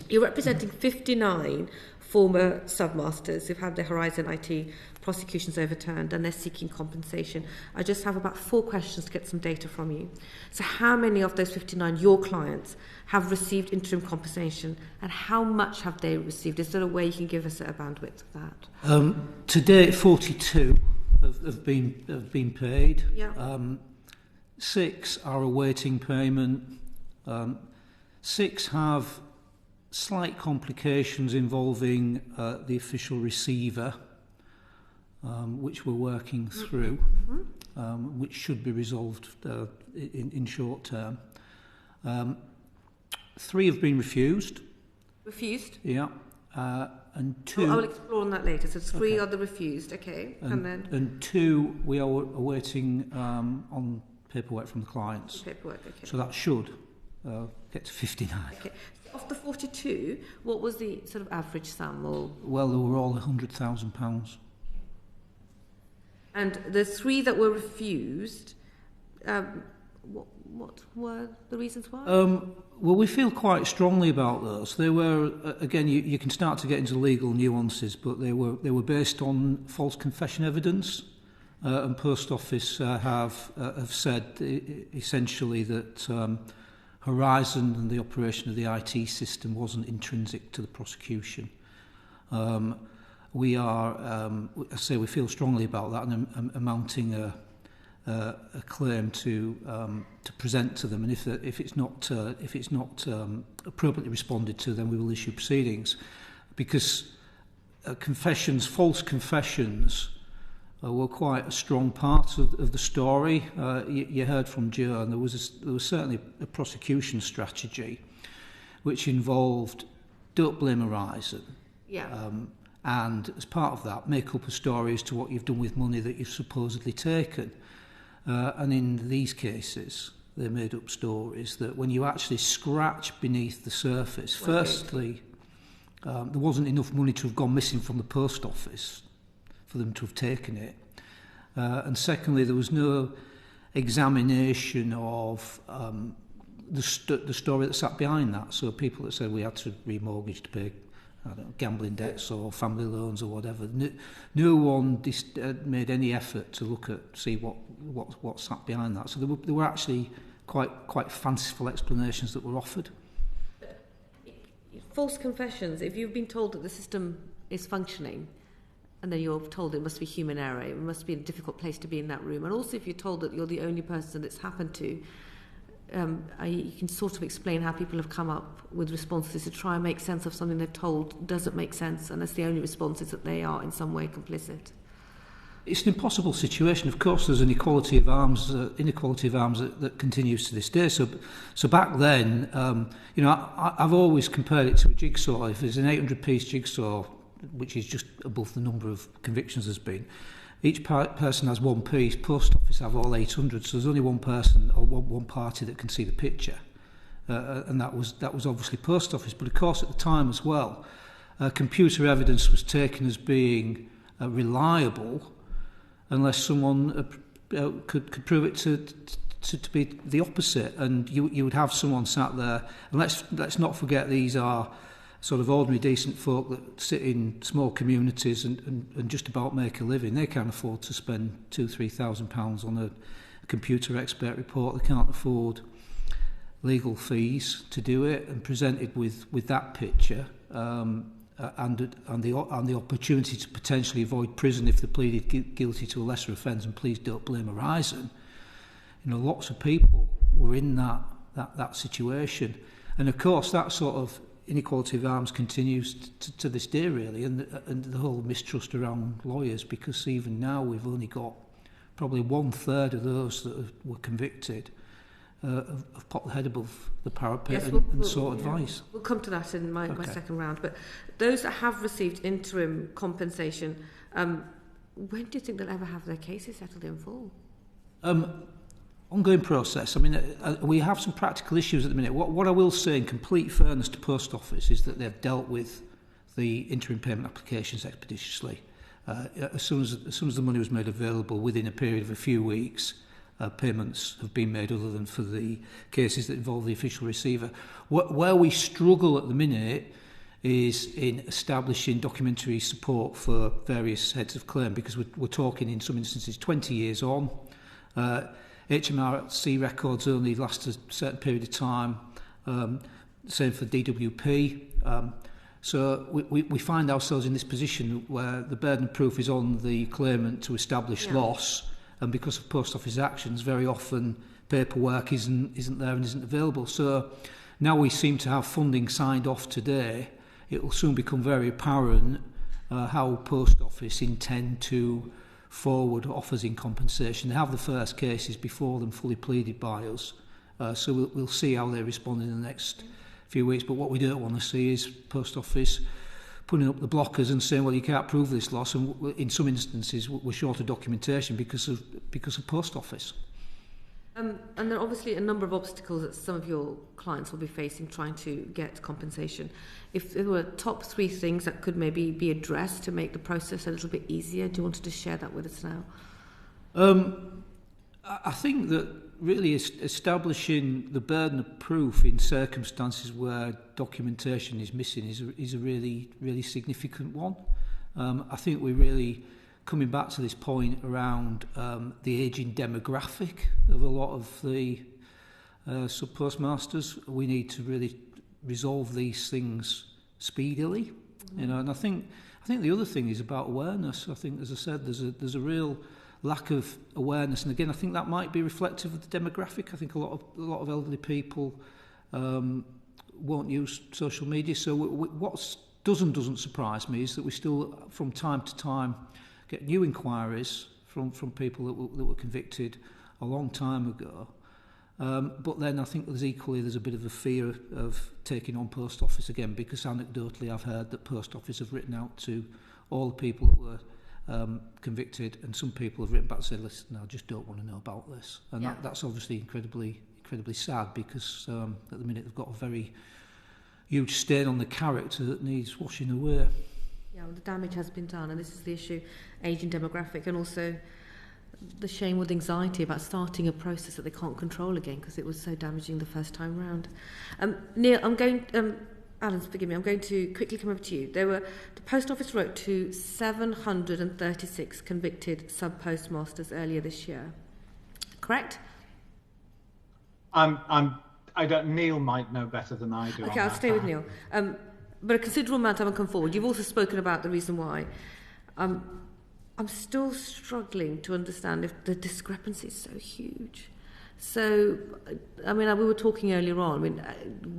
You're representing 59 former submasters who've had their Horizon IT prosecutions overturned and they're seeking compensation. I just have about 4 questions to get some data from you. So how many of those 59, your clients, have received interim compensation, and how much have they received? Is there a way you can give us a bandwidth of that? To date, 42 have been paid. Yeah. 6 are awaiting payment. 6 have slight complications involving the official receiver, which we're working through, which should be resolved in short term. 3 have been refused. Refused? Yeah. And 2... I'll explore on that later. So 3 are the refused, okay. And 2 we are awaiting on paperwork from the clients. Paperwork, okay. So that should get to 59. Okay. Of the 42, what was the sort of average sum? Or... Well, they were all £100,000. And the 3 that were refused, what were the reasons why? Well, we feel quite strongly about those. They were, again, you can start to get into legal nuances, but they were based on false confession evidence, and Post Office have said essentially that Horizon and the operation of the IT system wasn't intrinsic to the prosecution. We are, I say, we feel strongly about that and are mounting a claim to present to them, and if it's not appropriately responded to, then we will issue proceedings, because false confessions were quite a strong part of the story. You heard from Joe, and there was certainly a prosecution strategy which involved don't blame Horizon. Yeah. And as part of that, make up a story as to what you've done with money that you've supposedly taken. And in these cases, they made up stories that when you actually scratch beneath the surface, firstly, there wasn't enough money to have gone missing from the post office for them to have taken it. And secondly, there was no examination of the story that sat behind that. So people that said we had to remortgage to pay gambling debts or family loans or whatever. No one made any effort to see what sat behind that. So there were actually quite fanciful explanations that were offered. False confessions. If you've been told that the system is functioning, and then you're told it must be human error, it must be a difficult place to be in that room, and also if you're told that you're the only person it's happened to, you can sort of explain how people have come up with responses to try and make sense of something they're told doesn't make sense, and that's the only response is that they are in some way complicit. It's an impossible situation. Of course, there's an inequality of arms that continues to this day. So back then, I've always compared it to a jigsaw. If there's an 800-piece jigsaw, which is just above the number of convictions there's been, each person has one piece. Post Office have all 800, so there's only one person or one party that can see the picture, and that was obviously Post Office. But of course, at the time as well, computer evidence was taken as being reliable, unless someone could prove it to be the opposite. And you would have someone sat there, and let's not forget these are sort of ordinary decent folk that sit in small communities and just about make a living. They can't afford to spend £2,000-3,000 on a computer expert report. They can't afford legal fees to do it, and presented with that picture and the opportunity to potentially avoid prison if they pleaded guilty to a lesser offence, and please don't blame Horizon. Lots of people were in that situation, and of course that sort of inequality of arms continues to this day, really, and the whole mistrust around lawyers, because even now we've only got probably 1/3 of those that were convicted have popped the head above the parapet and sought advice. We'll come to that in my second round. But those that have received interim compensation, when do you think they'll ever have their cases settled in full? Ongoing process. I mean, we have some practical issues at the minute. What I will say in complete fairness to Post Office is that they've dealt with the interim payment applications expeditiously. As soon as the money was made available, within a period of a few weeks, payments have been made, other than for the cases that involve the official receiver. Where we struggle at the minute is in establishing documentary support for various heads of claim, because we're talking in some instances 20 years on. HMRC records only last a certain period of time, same for DWP. So we find ourselves in this position where the burden of proof is on the claimant to establish loss, and because of Post Office actions, very often paperwork isn't there and isn't available. So now we seem to have funding signed off today. It will soon become very apparent how Post Office intend to forward offers in compensation. They have the first cases before them fully pleaded by us, so we'll see how they respond in the next few weeks. But what we don't want to see is Post Office putting up the blockers and saying, well, you can't prove this loss, and in some instances we're short of documentation because of Post Office. And there are obviously a number of obstacles that some of your clients will be facing trying to get compensation. If there were top 3 things that could maybe be addressed to make the process a little bit easier, do you want to just share that with us now? I think that really establishing the burden of proof in circumstances where documentation is missing is a really, really significant one. I think we're really coming back to this point around the ageing demographic of a lot of the sub-postmasters. We need to really resolve these things speedily, and I think the other thing is about awareness. I think, as I said, there's a real lack of awareness, and again, I think that might be reflective of the demographic. I think a lot of elderly people won't use social media. So what doesn't surprise me is that we still, from time to time, get new inquiries from people that were convicted a long time ago. But then I think there's a bit of a fear of taking on Post Office again, because anecdotally I've heard that Post Office have written out to all the people that were convicted, and some people have written back and said, listen, I just don't want to know about this. And that's obviously incredibly sad, because at the minute they've got a very huge stain on the character that needs washing away. Yeah, well, the damage has been done, and this is the issue, ageing demographic, and also the shame with anxiety about starting a process that they can't control again because it was so damaging the first time round. Neil, Alan, forgive me, I'm going to quickly come over to you. The Post Office wrote to 736 convicted sub-postmasters earlier this year. Correct? Neil might know better than I do. Okay, I'll stay with Neil. But a considerable amount haven't come forward. You've also spoken about the reason why. I'm still struggling to understand if the discrepancy is so huge. So, I mean, we were talking earlier on. I mean,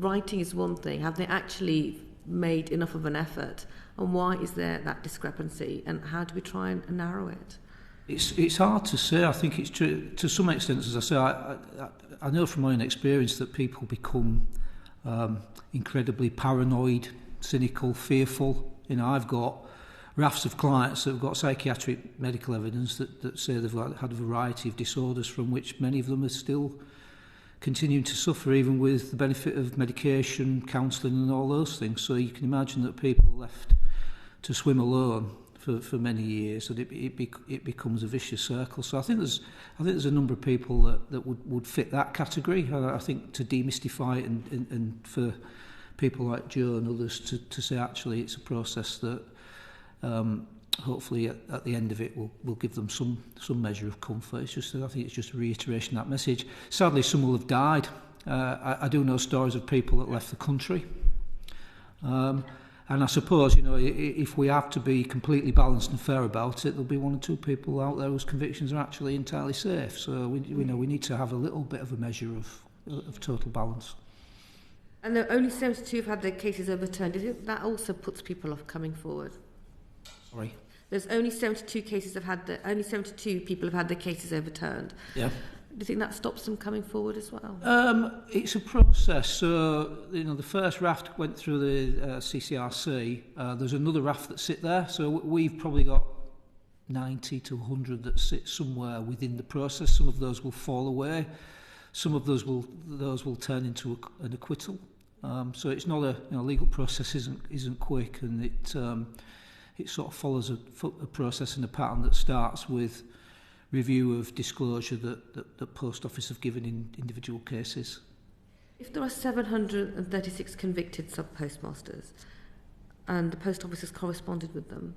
writing is one thing. Have they actually made enough of an effort? And why is there that discrepancy? And how do we try and narrow it? It's hard to say. I think it's true to some extent. As I say, I know from my own experience that people become incredibly paranoid, cynical, fearful. You know, I've got rafts of clients that have got psychiatric medical evidence that say they've had a variety of disorders from which many of them are still continuing to suffer, even with the benefit of medication, counselling and all those things. So you can imagine that people are left to swim alone for many years, and it becomes a vicious circle. So I think there's a number of people that would fit that category. I think to demystify it and for people like Joe and others to say actually it's a process that hopefully at the end of it will give them some measure of comfort. I think it's just a reiteration of that message. Sadly, some will have died. I do know stories of people that left the country. And I suppose, you know, if we have to be completely balanced and fair about it, there'll be one or two people out there whose convictions are actually entirely safe. So we need to have a little bit of a measure of total balance. And there are only 72 who've had their cases overturned. Do you think that also puts people off coming forward? Sorry? There's only 72 people have had their cases overturned. Yeah. Do you think that stops them coming forward as well? It's a process. So, you know, the first raft went through the CCRC. There's another raft that sit there. So we've probably got 90 to 100 that sit somewhere within the process. Some of those will fall away. Some of those will turn into an acquittal. So it's not legal process isn't quick, and it sort of follows a process and a pattern that starts with review of disclosure that Post Office have given in individual cases. If there are 736 convicted sub-postmasters and the Post Office has corresponded with them,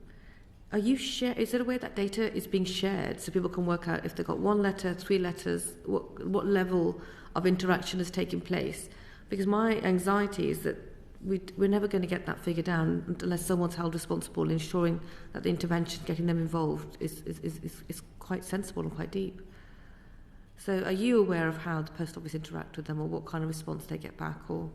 is there a way that data is being shared so people can work out if they've got 1 letter, 3 letters, what level of interaction has taken place? Because my anxiety is that we're never going to get that figure down unless someone's held responsible, ensuring that the intervention, getting them involved, is quite sensible and quite deep. So are you aware of how the post office interact with them, or what kind of response they get back? Or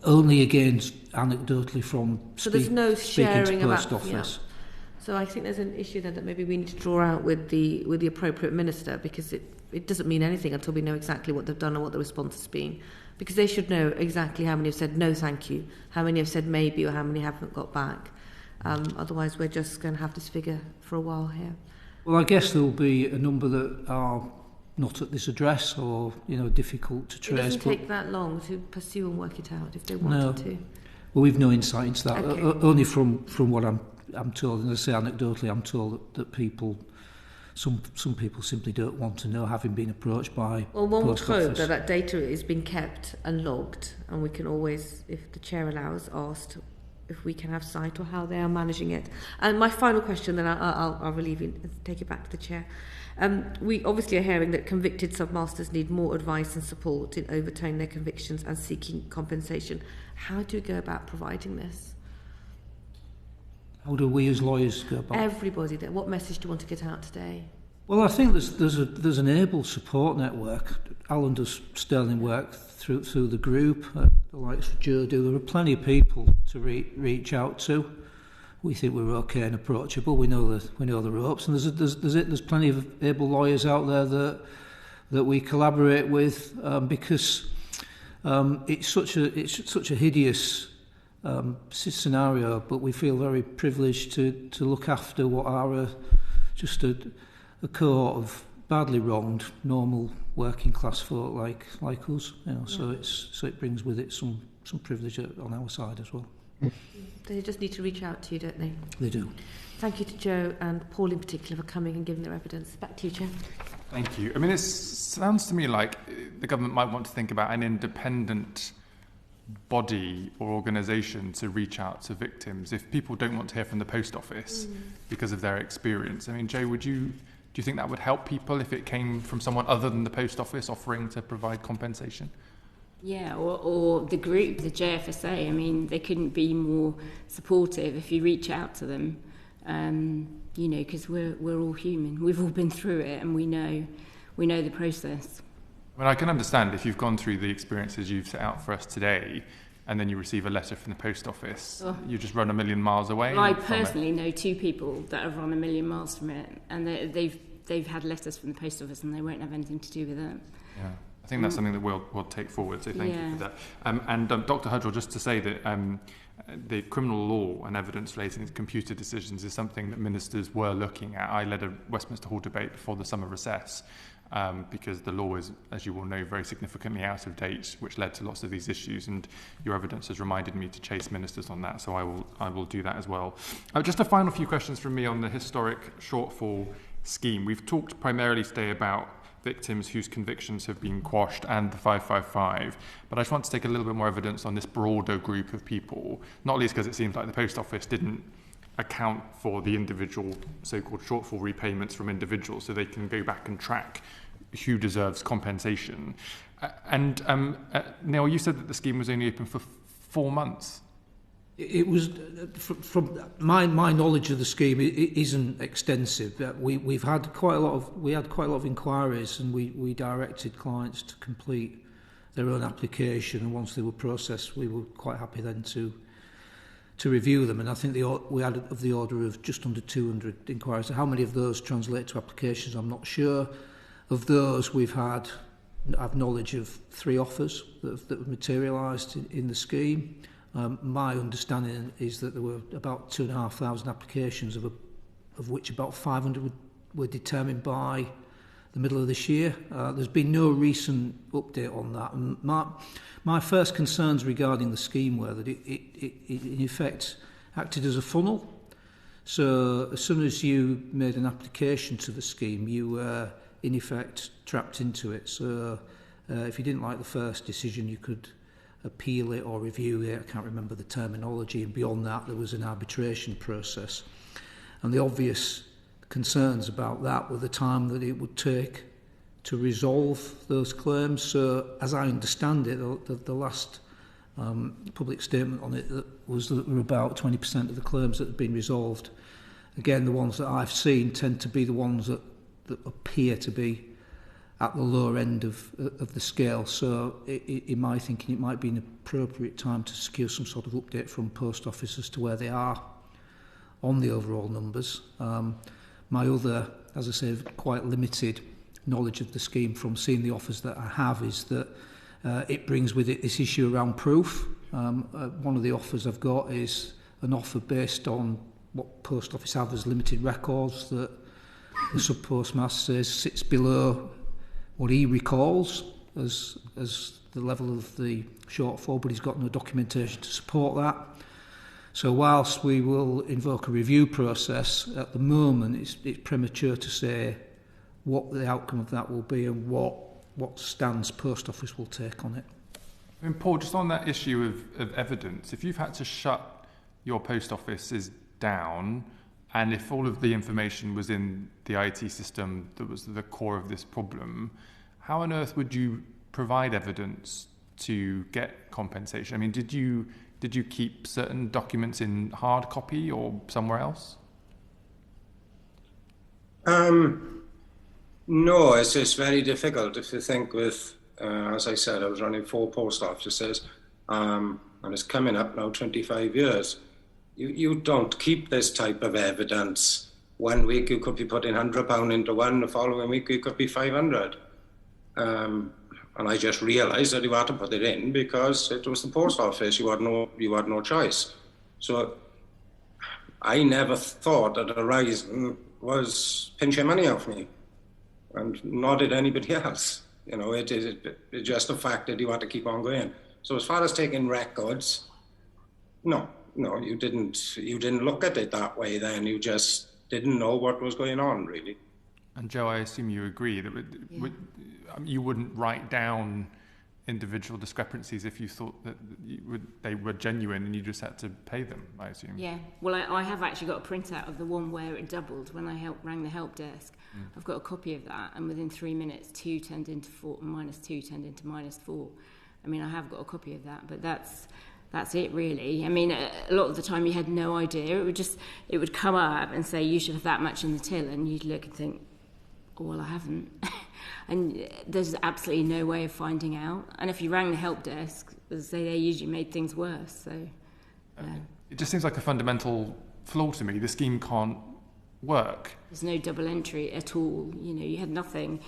only again anecdotally from so there's no sharing speaking to post about, office. Yeah. So I think there's an issue there that maybe we need to draw out with the appropriate minister, because it doesn't mean anything until we know exactly what they've done and what the response has been. Because they should know exactly how many have said no thank you, how many have said maybe, or how many haven't got back. Otherwise we're just going to have this figure for a while here. Well, I guess there will be a number that are not at this address, or difficult to trace. It doesn't take that long to pursue and work it out if they wanted to. Well, we've no insight into that. Okay. Only from what I'm told, and I say anecdotally, I'm told that people, some people simply don't want to know, having been approached by Well, one would post hope office. that data is being kept and logged, and we can always, if the chair allows, ask if we can have sight or how they are managing it. And my final question, then I'll relieve you and take it back to the chair. We obviously are hearing that convicted submasters need more advice and support in overturning their convictions and seeking compensation. How do we go about providing this? How do we as lawyers go about? Everybody there. What message do you want to get out today? Well, I think there's an able support network. Alan does sterling work through the group. The likes of Joe do. There are plenty of people to reach out to. We think we're okay and approachable. We know the ropes, and there's plenty of able lawyers out there that we collaborate with, because it's such a hideous scenario. But we feel very privileged to look after what are just a cohort of badly wronged, normal working class folk like us. So it brings with it some privilege on our side as well. They just need to reach out to you, don't they? They do. Thank you to Joe and Paul in particular for coming and giving their evidence. Back to you, Chair. Thank you. I mean, it sounds to me like the government might want to think about an independent body or organisation to reach out to victims if people don't want to hear from the post office because of their experience. I mean, Joe, do you think that would help people if it came from someone other than the post office offering to provide compensation? Yeah, or the group, the JFSA. I mean, they couldn't be more supportive if you reach out to them, because we're all human. We've all been through it, and we know the process. I mean, I can understand if you've gone through the experiences you've set out for us today, and then you receive a letter from the post office, you just run a million miles away. Well, I personally know 2 people that have run a million miles from it, and they've had letters from the post office, and they won't have anything to do with it. Yeah. I think that's something that we'll take forward, so thank you for that. And Dr. Hudgell, just to say that the criminal law and evidence relating to computer decisions is something that ministers were looking at. I led a Westminster Hall debate before the summer recess because the law is, as you will know, very significantly out of date, which led to lots of these issues, and your evidence has reminded me to chase ministers on that, so I will do that as well. Just a final few questions from me on the historic shortfall scheme. We've talked primarily today about victims whose convictions have been quashed and the 555. But I just want to take a little bit more evidence on this broader group of people, not least because it seems like the Post Office didn't account for the individual so-called shortfall repayments from individuals, so they can go back and track who deserves compensation. Neil, you said that the scheme was only open for 4 months. It was, from my knowledge of the scheme, it isn't extensive. We had quite a lot of inquiries, and we directed clients to complete their own application, and once they were processed, we were quite happy then to review them. And I think we had of the order of just under 200 inquiries. How many of those translate to applications, I'm not sure. Of those, I've knowledge of 3 offers that have materialised in the scheme. My understanding is that there were about 2,500 applications, of which about 500 were determined by the middle of this year. There's been no recent update on that. And my first concerns regarding the scheme were that it in effect acted as a funnel. So as soon as you made an application to the scheme, you were in effect trapped into it. So if you didn't like the first decision, you could appeal it or review it. I can't remember the terminology, and beyond that there was an arbitration process, and the obvious concerns about that were the time that it would take to resolve those claims. So as I understand it, the last public statement on it was that there were about 20% of the claims that had been resolved. Again, the ones that I've seen tend to be the ones that appear to be at the lower end of the scale. So in my thinking, it might be an appropriate time to secure some sort of update from Post Office as to where they are on the overall numbers. My other, as I say, quite limited knowledge of the scheme from seeing the offers that I have is that it brings with it this issue around proof. One of the offers I've got is an offer based on what Post Office have as limited records that the sub-postmaster says sits below what he recalls as the level of the shortfall, but he's got no documentation to support that. So whilst we will invoke a review process, at the moment it's premature to say what the outcome of that will be and what stance Post Office will take on it. And Paul, just on that issue of evidence, if you've had to shut your post offices down, and if all of the information was in the IT system that was the core of this problem, how on earth would you provide evidence to get compensation? I mean, did you keep certain documents in hard copy or somewhere else? No, it's very difficult. If you think with, as I said, I was running 4 post offices, and it's coming up now 25 years. You don't keep this type of evidence. One week you could be putting £100 into one, the following week you could be 500. And I just realised that you had to put it in because it was the post office. You had no choice. So I never thought that Horizon was pinching money off me, and nor did anybody else. You know, it's just the fact that you had to keep on going. So as far as taking records, no, you didn't look at it that way then. You just didn't know what was going on, really. And Joe, I assume you agree that you wouldn't write down individual discrepancies if you thought that they were genuine and you just had to pay them, I assume. Yeah, well, I have actually got a printout of the one where it doubled when I rang the help desk. I've got a copy of that, and within 3 minutes, 2 turned into 4, -2 turned into -4. I mean, I have got a copy of that, but that's it, really. I mean, a lot of the time you had no idea. It would come up and say, you should have that much in the till, and you'd look and think, oh, well, I haven't. And there's absolutely no way of finding out. And if you rang the help desk, as I say, they usually made things worse. So, it just seems like a fundamental flaw to me. The scheme can't work. There's no double entry at all. You know, you had nothing.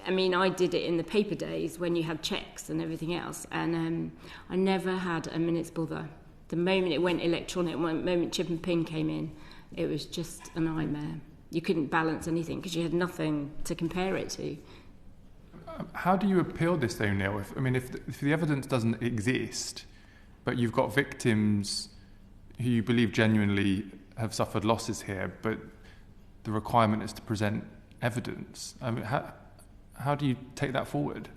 I mean, I did it in the paper days when you had checks and everything else, and I never had a minute's bother. The moment it went electronic, the moment chip and pin came in, it was just a nightmare. You couldn't balance anything because you had nothing to compare it to. How do you appeal this, though, Neil? If the evidence doesn't exist, but you've got victims who you believe genuinely have suffered losses here, but the requirement is to present evidence, I mean, how do you take that forward?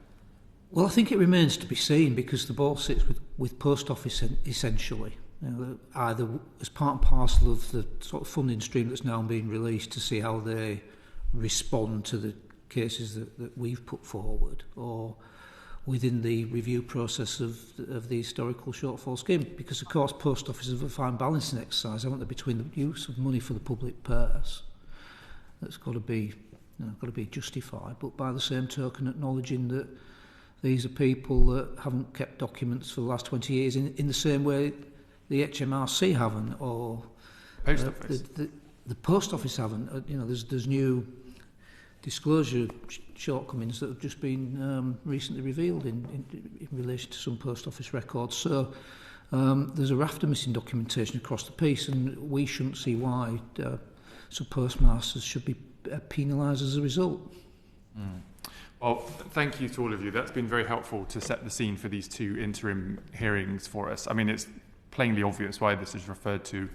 Well, I think it remains to be seen because the ball sits with Post Office essentially. You know, either as part and parcel of the sort of funding stream that's now being released to see how they respond to the cases that we've put forward, or within the review process of the historical shortfall scheme, because of course Post Office have a fine balancing exercise, haven't they, between the use of money for the public purse that's got to be justified, but by the same token acknowledging that these are people that haven't kept documents for the last 20 years in the same way the HMRC haven't, or Post Office. The Post Office haven't. You know, there's new disclosure shortcomings that have just been recently revealed in relation to some Post Office records. So there's a raft of missing documentation across the piece, and we shouldn't see why some postmasters should be penalised as a result. Well, thank you to all of you. That's been very helpful to set the scene for these 2 interim hearings for us. I mean, it's plainly obvious why this is referred to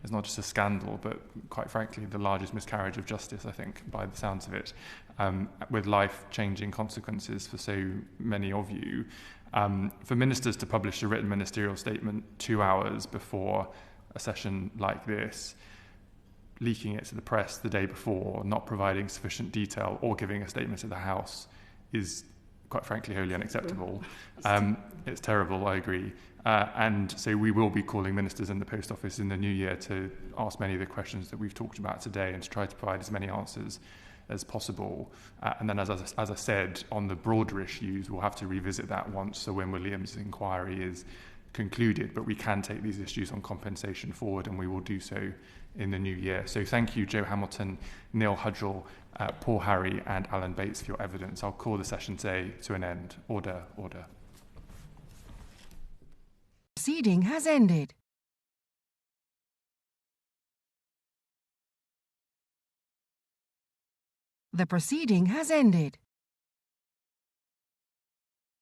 as not just a scandal, but quite frankly, the largest miscarriage of justice, I think, by the sounds of it, with life-changing consequences for so many of you. For ministers to publish a written ministerial statement 2 hours before a session like this, leaking it to the press the day before, not providing sufficient detail or giving a statement to the House is, quite frankly, wholly unacceptable. It's terrible, I agree. And so we will be calling ministers in the Post Office in the new year to ask many of the questions that we've talked about today and to try to provide as many answers as possible. And then, as I said, on the broader issues, we'll have to revisit that once Sir Win Williams' inquiry is concluded. But we can take these issues on compensation forward, and we will do so in the new year. So thank you, Joe Hamilton, Neil Hudgell, Paul Harry and Alan Bates for your evidence. I'll call the session today to an end. Order, order. Proceeding has ended. The proceeding has ended.